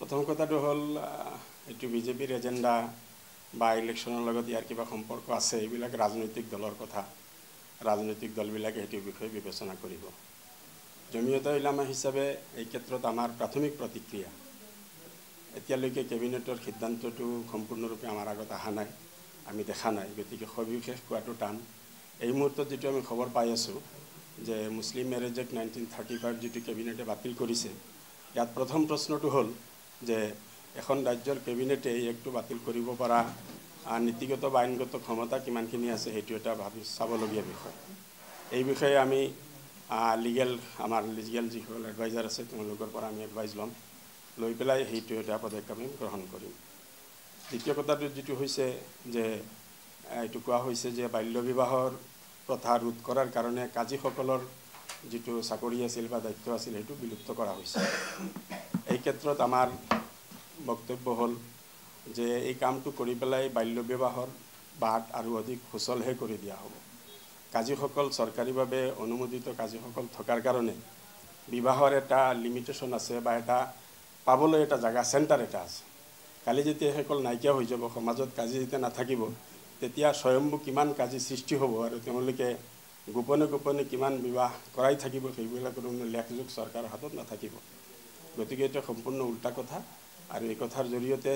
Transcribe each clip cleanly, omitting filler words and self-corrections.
প্ৰথম কথাটো হ'ল এইটো বিজেপিৰ এজেণ্ডা বা ইলেকশ্যনৰ লগত ইয়াৰ কিবা সম্পৰ্ক আছে এইবিলাক ৰাজনৈতিক দলৰ কথা ৰাজনৈতিক দলবিলাকে এইটো বিষয়ে বিবেচনা কৰিব জমিয়তে উলামা হিচাপে এই ক্ষেত্ৰত আমাৰ প্ৰাথমিক প্ৰতিক্ৰিয়া এতিয়ালৈকে কেবিনেটৰ সিদ্ধান্তটো সম্পূৰ্ণৰূপে আমাৰ আগত অহা নাই আমি দেখা নাই গতিকে সবিশেষ কোৱাটো টান এই মুহূৰ্তত যেটো আমি খবৰ পাই আছো যে মুছলিম মেৰেজ এক্ট 1935 যেটো কেবিনেটে বাতিল কৰিছে ইয়াত প্ৰথম প্ৰশ্নটো হ'ল যে এখন ৰাজ্যৰ কেবিনেটে একটো বাতিল কৰিব পৰা নীতিগত বা আইনগত ক্ষমতা কিমানখিনি আছে হেতু এটা ভাবি চাবলগীয়া বিষয় এই বিষয়ে আমি লিগেল আমাৰ লিগেল যিসকল এডভাইজাৰ আছে তেওঁলোকৰ পৰা আমি এডভাইজ ল'ম লৈ পেলাই হেতু এটা পদক্ষেপ আমি গ্ৰহণ কৰিম দ্বিতীয় কথাটো যেটো হৈছে যে এইটো কোৱা হৈছে যে বাল্য বিবাহৰ প্ৰথা ৰোধ কৰাৰ কাৰণে কাজীসকলৰ যেটো চাকৰি আছিল বা দায়িত্ব আছিল হেতু বিলুপ্ত কৰা হৈছে এই ক্ষেত্ৰত আমাৰ বক্তব্য হ'ল যে এই কামটো কৰি পেলাই বাল্য বিবাহৰ বাট আৰু অধিক সুচলহে কৰি দিয়া হ'ব কাজীসকল চৰকাৰীভাৱে অনুমোদিত কাজীসকল থকাৰ কাৰণে বিবাহৰ এটা লিমিটেশন আছে বা এটা পাবলৈ এটা জায়গা সেন্টাৰ এটা আছে কালি যেতিয়া হেকল নাইকিয়া হৈ যাব সমাজত কাজী যেতিয়া নাথাকিব তেতিয়া স্বয়ম্ভু কিমান কাজী সৃষ্টি হ'ব আৰু তেওঁলোকে গোপনে গোপনে কিমান বিবাহ কৰাই থাকিব সেইবিলাকৰ লেখযোগ চৰকাৰৰ হাতত নাথাকিব গতিকে এটা সম্পূৰ্ণ উল্টা কথা আৰু এই কথাৰ জৰিয়তে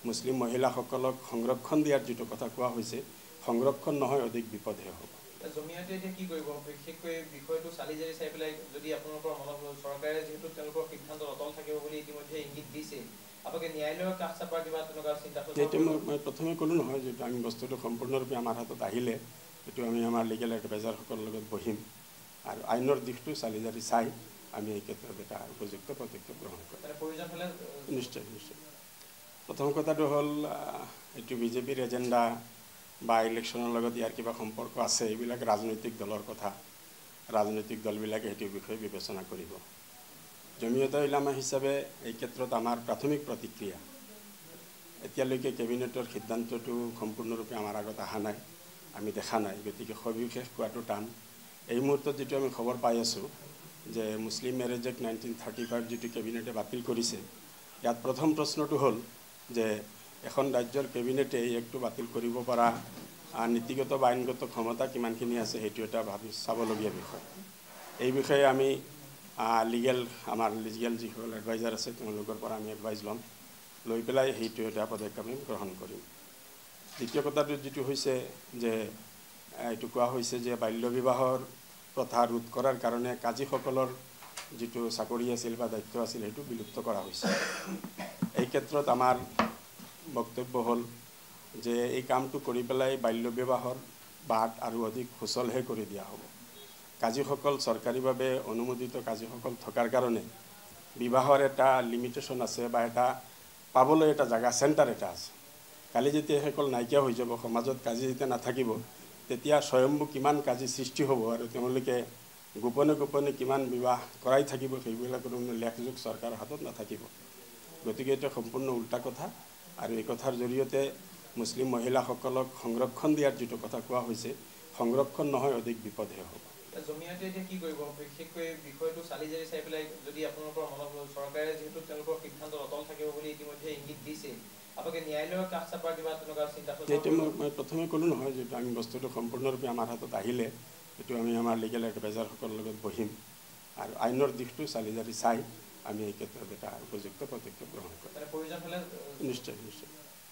মুছলিম মহিলাসকলক সংৰক্ষণ দিয়াৰ যেটো কথা কোৱা হৈছে সংৰক্ষণ নহয় অধিক বিপদহে হ'ব জমিয়তে এতিয়া কি কৰিব বিশেষকৈ বিষয়টো চালি জাৰি চাই পেলাই যদি আপোনালোকৰ মনত চৰকাৰে যেহেতু তেওঁলোকৰ সিদ্ধান্ত অটল থাকিব বুলি ইতিমধ্যে ইংগিত দিছে আপোনালোকে ন্যায়ালয়ৰ কাষ চাপাৰ কিবা তেনেকুৱা চিন্তা এইটো মই প্ৰথমে ক'লো নহয় যে আমি বস্তুটো সম্পূৰ্ণৰূপে আমাৰ হাতত আহিলে এইটো আমি আমাৰ লিগেল এডভাইজাৰসকলৰ লগত বহিম আৰু আইনৰ দিশটো চালি জাৰি চাই আমি এই ক্ষেত্ৰত এটা উপযুক্ত পদক্ষেপ গ্ৰহণ কৰিম নিশ্চয় নিশ্চয় প্ৰথম কথাটো হ'ল এইটো বিজেপিৰ এজেণ্ডা বা ইলেকশ্যনৰ লগত ইয়াৰ কিবা সম্পৰ্ক আছে এইবিলাক ৰাজনৈতিক দলৰ কথা ৰাজনৈতিক দলবিলাকে এইটো বিষয়ে বিবেচনা কৰিব জমিয়তে উলামা হিচাপে এই ক্ষেত্ৰত আমাৰ প্ৰাথমিক প্ৰতিক্ৰিয়া এতিয়ালৈকে কেবিনেটৰ সিদ্ধান্তটো সম্পূৰ্ণৰূপে আমাৰ আগত অহা নাই আমি দেখা নাই গতিকে সবিশেষ কোৱাটো টান এই মুহূৰ্তত যেটো আমি খবৰ পাই আছো যে মুছলিম মেৰেজ এক্ট 1935 যেটো কেবিনেটে বাতিল কৰিছে ইয়াত প্ৰথম প্ৰশ্নটো হ'ল যে এখন ৰাজ্যৰ কেবিনেটে একটো বাতিল কৰিব পৰা নীতিগত বা আইনগত ক্ষমতা কিমানখিনি আছে হেতু এটা ভাবি চাবলগীয়া বিষয় এই বিষয়ে আমি লিগেল আমাৰ লিগেল যিসকল এডভাইজাৰ আছে তেওঁলোকৰ পৰা আমি এডভাইজ ল'ম লৈ পেলাই হেতু এটা পদক্ষেপ আমি গ্ৰহণ কৰিম দ্বিতীয় কথাটো যেটো হৈছে যে এইটো কোৱা হৈছে যে বাল্য বিবাহৰ প্ৰথা ৰোধ কৰাৰ কাৰণে কাজীসকলৰ যেটো চাকৰি আছিল বা দায়িত্ব আছিল হেতু বিলুপ্ত কৰা হৈছে এই ক্ষেত্ৰত আমাৰ বক্তব্য হ'ল যে এই কামটো কৰি পেলাই বাল্য বিবাহৰ বাট আৰু অধিক সুচলহে কৰি দিয়া হ'ব কাজীসকল চৰকাৰীভাৱে অনুমোদিত কাজীসকল থকাৰ কাৰণে বিবাহৰ এটা লিমিটেশন আছে বা এটা পাবলৈ এটা জায়গা সেন্টাৰ এটা আছে কালি যেতিয়া হেকল নাইকিয়া হৈ যাব সমাজত কাজী যেতিয়া নাথাকিব তেতিয়া স্বয়ম্ভু কিমান কাজী সৃষ্টি হ'ব আৰু তেওঁলোকে গোপনে গোপনে কিমান বিবাহ কৰাই থাকিব সেইবিলাকৰ লেখযোগ চৰকাৰৰ হাতত নাথাকিব গতিকে এটা সম্পূৰ্ণ উল্টা কথা আৰু এই কথাৰ জৰিয়তে মুছলিম মহিলাসকলক সংৰক্ষণ দিয়াৰ যেটো কথা কোৱা হৈছে সংৰক্ষণ নহয় অধিক বিপদহে হ'ব জমিয়তে এতিয়া কি কৰিব বিশেষকৈ বিষয়টো চালি জাৰি চাই পেলাই যদি আপোনালোকৰ মনত চৰকাৰে যেহেতু তেওঁলোকৰ সিদ্ধান্ত অটল থাকিব বুলি ইতিমধ্যে ইংগিত দিছে আপোনালোকে ন্যায়ালয়ৰ কাষ চাপাৰ কিবা তেনেকুৱা চিন্তা এইটো মই প্ৰথমে ক'লো নহয় যে আমি বস্তুটো সম্পূৰ্ণৰূপে আমাৰ হাতত আহিলে এইটো আমি আমাৰ লিগেল এডভাইজাৰসকলৰ লগত বহিম আৰু আইনৰ দিশটো চালি জাৰি চাই আমি এই ক্ষেত্ৰত এটা উপযুক্ত পদক্ষেপ গ্ৰহণ কৰিম নিশ্চয় নিশ্চয়